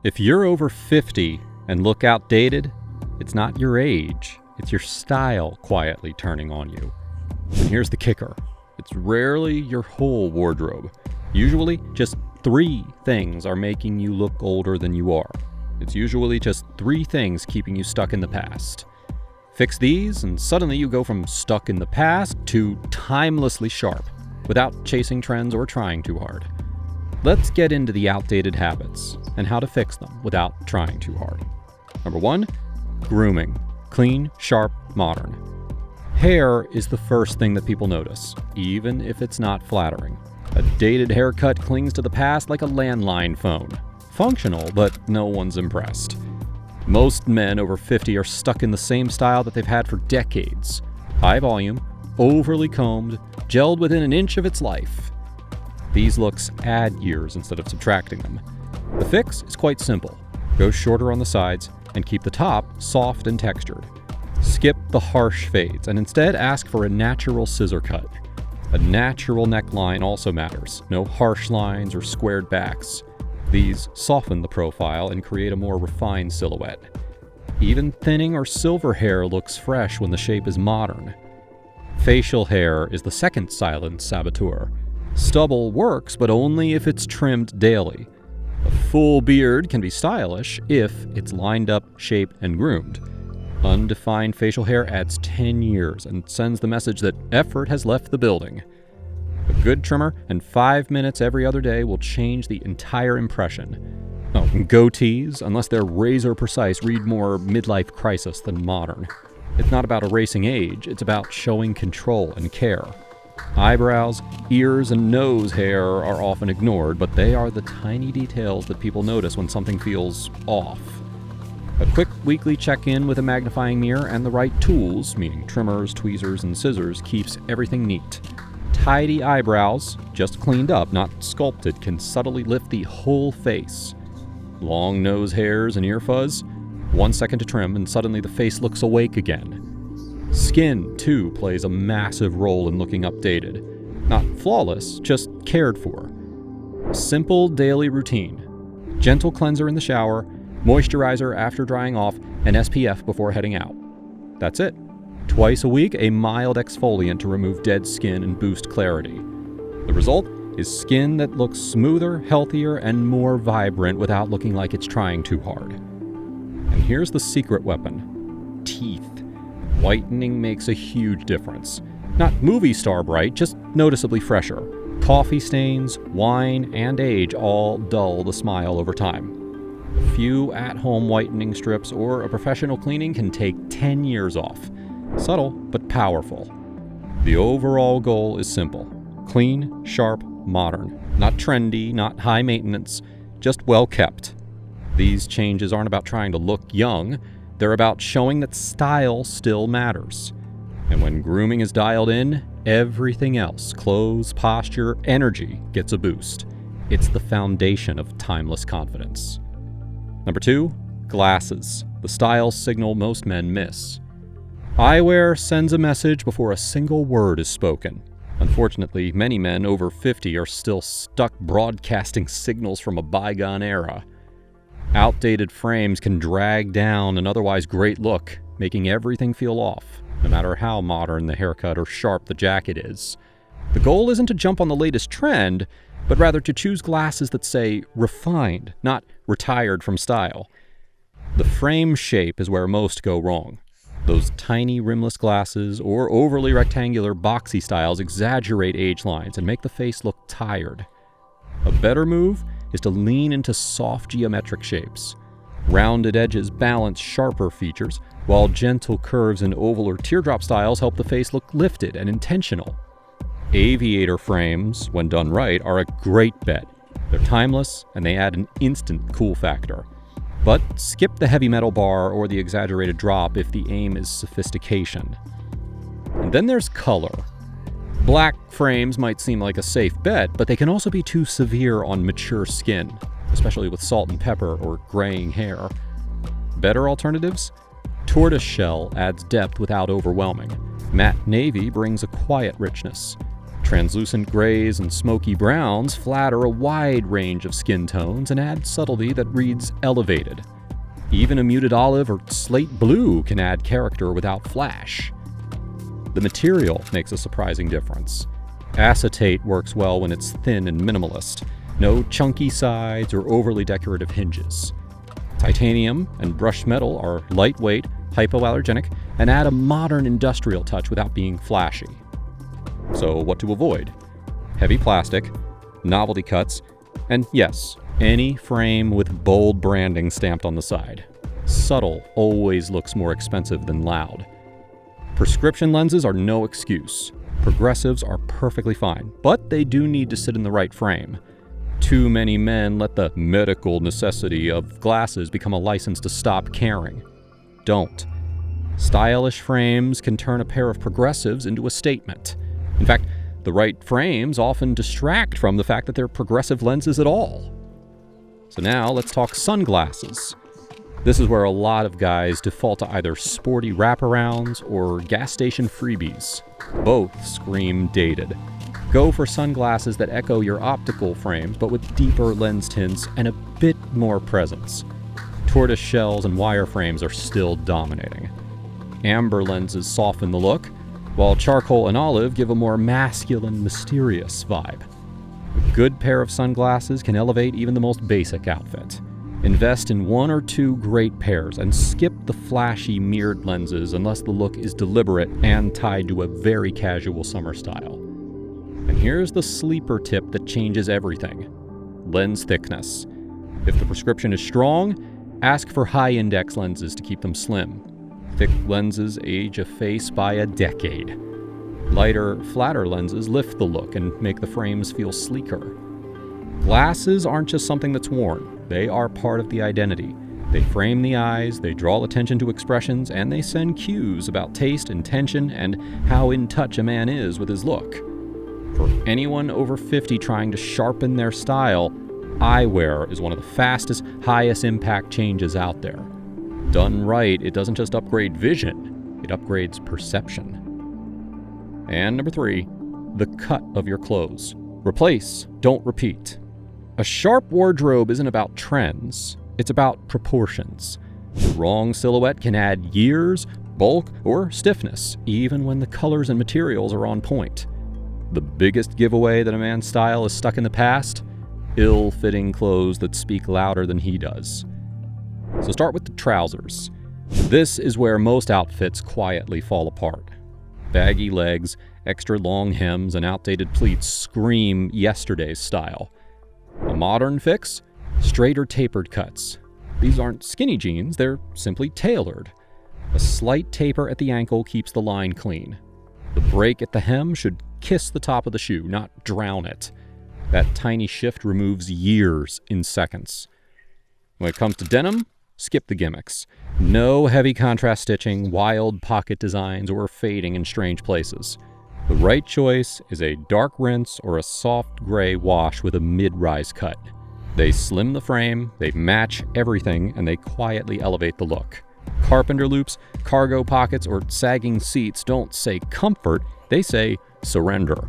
If you're over 50 and look outdated, it's not your age, it's your style quietly turning on you. And here's the kicker. It's rarely your whole wardrobe. Usually, just 3 things are making you look older than you are. It's usually just 3 things keeping you stuck in the past. Fix these, and suddenly you go from stuck in the past to timelessly sharp, without chasing trends or trying too hard. Let's get into the outdated habits and how to fix them without trying too hard. Number 1, grooming. Clean, sharp, modern. Hair is the first thing that people notice, even if it's not flattering. A dated haircut clings to the past like a landline phone. Functional, but no one's impressed. Most men over 50 are stuck in the same style that they've had for decades. High volume, overly combed, gelled within an inch of its life. These looks add years instead of subtracting them. The fix is quite simple. Go shorter on the sides and keep the top soft and textured. Skip the harsh fades and instead ask for a natural scissor cut. A natural neckline also matters. No harsh lines or squared backs. These soften the profile and create a more refined silhouette. Even thinning or silver hair looks fresh when the shape is modern. Facial hair is the second silent saboteur. Stubble works, but only if it's trimmed daily. A full beard can be stylish if it's lined up, shaped, and groomed. Undefined facial hair adds 10 years and sends the message that effort has left the building. A good trimmer and 5 minutes every other day will change the entire impression. And goatees, unless they're razor precise, read more midlife crisis than modern. It's not about erasing age, it's about showing control and care. Eyebrows, ears, and nose hair are often ignored, but they are the tiny details that people notice when something feels off. A quick weekly check-in with a magnifying mirror and the right tools, meaning trimmers, tweezers, and scissors, keeps everything neat. Tidy eyebrows, just cleaned up, not sculpted, can subtly lift the whole face. Long nose hairs and ear fuzz, 1 second to trim and suddenly the face looks awake again. Skin, too, plays a massive role in looking updated. Not flawless, just cared for. Simple daily routine. Gentle cleanser in the shower, moisturizer after drying off, and SPF before heading out. That's it. Twice a week, a mild exfoliant to remove dead skin and boost clarity. The result is skin that looks smoother, healthier, and more vibrant without looking like it's trying too hard. And here's the secret weapon: teeth. Whitening makes a huge difference. Not movie star bright, just noticeably fresher. Coffee stains, wine, and age all dull the smile over time. A few at-home whitening strips or a professional cleaning can take 10 years off. Subtle, but powerful. The overall goal is simple. Clean, sharp, modern. Not trendy, not high maintenance, just well kept. These changes aren't about trying to look young. They're about showing that style still matters. And when grooming is dialed in, everything else, clothes, posture, energy, gets a boost. It's the foundation of timeless confidence. Number 2, glasses. The style signal most men miss. Eyewear sends a message before a single word is spoken. Unfortunately, many men over 50 are still stuck broadcasting signals from a bygone era. Outdated frames can drag down an otherwise great look, making everything feel off, no matter how modern the haircut or sharp the jacket is. The goal isn't to jump on the latest trend, but rather to choose glasses that say refined, not retired from style. The frame shape is where most go wrong. Those tiny rimless glasses or overly rectangular boxy styles exaggerate age lines and make the face look tired. A better move is to lean into soft geometric shapes. Rounded edges balance sharper features, while gentle curves and oval or teardrop styles help the face look lifted and intentional. Aviator frames, when done right, are a great bet. They're timeless, and they add an instant cool factor. But skip the heavy metal bar or the exaggerated drop if the aim is sophistication. And then there's color. Black frames might seem like a safe bet, but they can also be too severe on mature skin, especially with salt and pepper or graying hair. Better alternatives? Tortoiseshell adds depth without overwhelming. Matte navy brings a quiet richness. Translucent grays and smoky browns flatter a wide range of skin tones and add subtlety that reads elevated. Even a muted olive or slate blue can add character without flash. The material makes a surprising difference. Acetate works well when it's thin and minimalist. No chunky sides or overly decorative hinges. Titanium and brushed metal are lightweight, hypoallergenic, and add a modern industrial touch without being flashy. So what to avoid? Heavy plastic, novelty cuts, and yes, any frame with bold branding stamped on the side. Subtle always looks more expensive than loud. Prescription lenses are no excuse. Progressives are perfectly fine, but they do need to sit in the right frame. Too many men let the medical necessity of glasses become a license to stop caring. Don't. Stylish frames can turn a pair of progressives into a statement. In fact, the right frames often distract from the fact that they're progressive lenses at all. So now let's talk sunglasses. This is where a lot of guys default to either sporty wraparounds or gas station freebies. Both scream dated. Go for sunglasses that echo your optical frames, but with deeper lens tints and a bit more presence. Tortoise shells and wireframes are still dominating. Amber lenses soften the look, while charcoal and olive give a more masculine, mysterious vibe. A good pair of sunglasses can elevate even the most basic outfit. Invest in one or two great pairs and skip the flashy mirrored lenses unless the look is deliberate and tied to a very casual summer style. And here's the sleeper tip that changes everything. Lens thickness. If the prescription is strong, ask for high-index lenses to keep them slim. Thick lenses age a face by a decade. Lighter, flatter lenses lift the look and make the frames feel sleeker. Glasses aren't just something that's worn. They are part of the identity. They frame the eyes, they draw attention to expressions, and they send cues about taste, intention, and how in touch a man is with his look. For anyone over 50 trying to sharpen their style, eyewear is one of the fastest, highest impact changes out there. Done right, it doesn't just upgrade vision, it upgrades perception. And number 3, the cut of your clothes. Replace, don't repeat. A sharp wardrobe isn't about trends, it's about proportions. The wrong silhouette can add years, bulk, or stiffness, even when the colors and materials are on point. The biggest giveaway that a man's style is stuck in the past? Ill-fitting clothes that speak louder than he does. So start with the trousers. This is where most outfits quietly fall apart. Baggy legs, extra long hems, and outdated pleats scream yesterday's style. A modern fix? Straighter tapered cuts. These aren't skinny jeans, they're simply tailored. A slight taper at the ankle keeps the line clean. The break at the hem should kiss the top of the shoe, not drown it. That tiny shift removes years in seconds. When it comes to denim, skip the gimmicks. No heavy contrast stitching, wild pocket designs, or fading in strange places. The right choice is a dark rinse or a soft gray wash with a mid-rise cut. They slim the frame, they match everything, and they quietly elevate the look. Carpenter loops, cargo pockets, or sagging seats don't say comfort, they say surrender.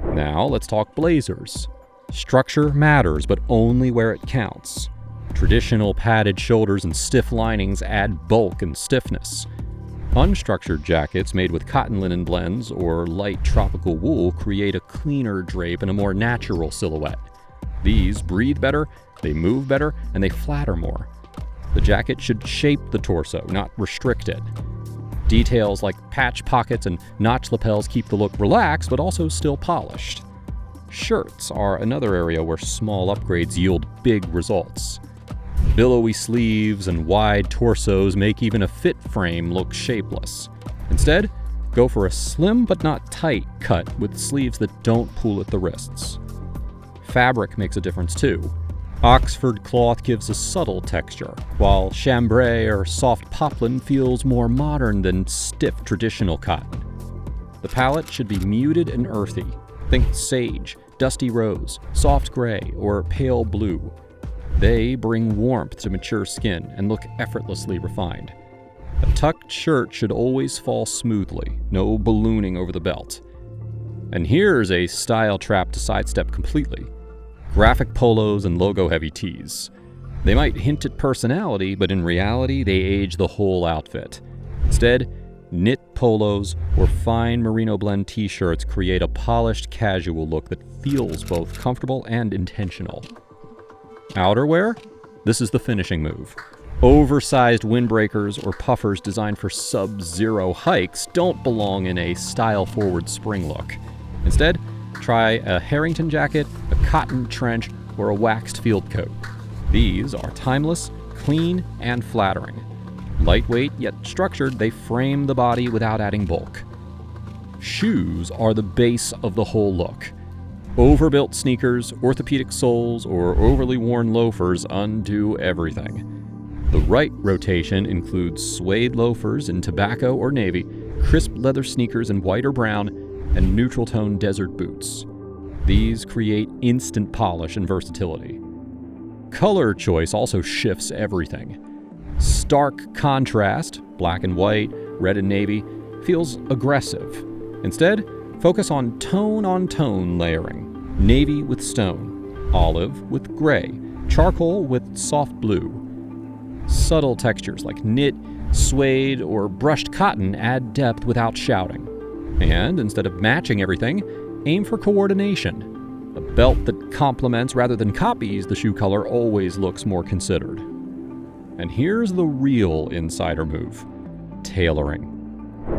Now let's talk blazers. Structure matters, but only where it counts. Traditional padded shoulders and stiff linings add bulk and stiffness. Unstructured jackets made with cotton linen blends or light tropical wool create a cleaner drape and a more natural silhouette. These breathe better, they move better, and they flatter more. The jacket should shape the torso, not restrict it. Details like patch pockets and notch lapels keep the look relaxed but also still polished. Shirts are another area where small upgrades yield big results. Billowy sleeves and wide torsos make even a fit frame look shapeless. Instead, go for a slim but not tight cut with sleeves that don't pull at the wrists. Fabric makes a difference too. Oxford cloth gives a subtle texture, while chambray or soft poplin feels more modern than stiff traditional cotton. The palette should be muted and earthy. Think sage, dusty rose, soft gray, or pale blue. They bring warmth to mature skin and look effortlessly refined. A tucked shirt should always fall smoothly, no ballooning over the belt. And here's a style trap to sidestep completely. Graphic polos and logo-heavy tees. They might hint at personality, but in reality, they age the whole outfit. Instead, knit polos or fine merino blend t-shirts create a polished, casual look that feels both comfortable and intentional. Outerwear? This is the finishing move. Oversized windbreakers or puffers designed for sub-zero hikes don't belong in a style-forward spring look. Instead, try a Harrington jacket, a cotton trench, or a waxed field coat. These are timeless, clean, and flattering. Lightweight yet structured, they frame the body without adding bulk. Shoes are the base of the whole look. Overbuilt sneakers, orthopedic soles, or overly worn loafers undo everything. The right rotation includes suede loafers in tobacco or navy, crisp leather sneakers in white or brown, and neutral-tone desert boots. These create instant polish and versatility. Color choice also shifts everything. Stark contrast, black and white, red and navy, feels aggressive. Instead, focus on tone layering. Navy with stone, olive with gray, charcoal with soft blue. Subtle textures like knit, suede, or brushed cotton add depth without shouting. And instead of matching everything, aim for coordination. A belt that complements rather than copies the shoe color always looks more considered. And here's the real insider move: tailoring.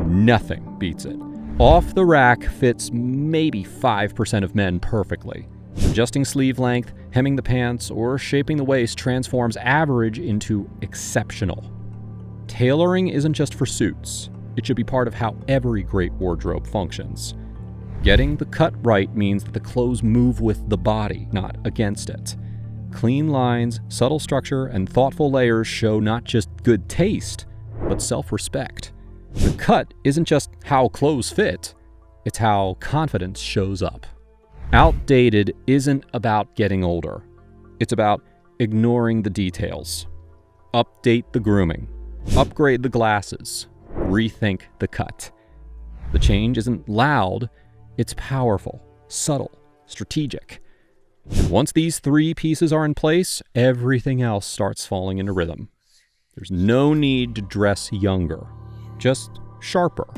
Nothing beats it. Off the rack fits maybe 5% of men perfectly. Adjusting sleeve length, hemming the pants, or shaping the waist transforms average into exceptional. Tailoring isn't just for suits. It should be part of how every great wardrobe functions. Getting the cut right means that the clothes move with the body, not against it. Clean lines, subtle structure, and thoughtful layers show not just good taste, but self-respect. The cut isn't just how clothes fit, it's how confidence shows up. Outdated isn't about getting older. It's about ignoring the details. Update the grooming. Upgrade the glasses. Rethink the cut. The change isn't loud, it's powerful, subtle, strategic. And once these three pieces are in place, everything else starts falling into rhythm. There's no need to dress younger, just sharper,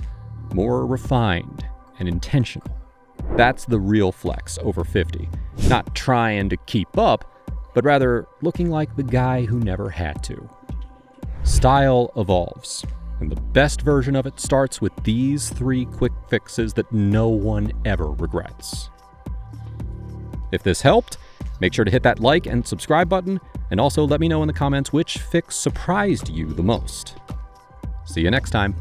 more refined, and intentional. That's the real flex over 50. Not trying to keep up, but rather looking like the guy who never had to. Style evolves, and the best version of it starts with these three quick fixes that no one ever regrets. If this helped, make sure to hit that like and subscribe button, and also let me know in the comments which fix surprised you the most. See you next time.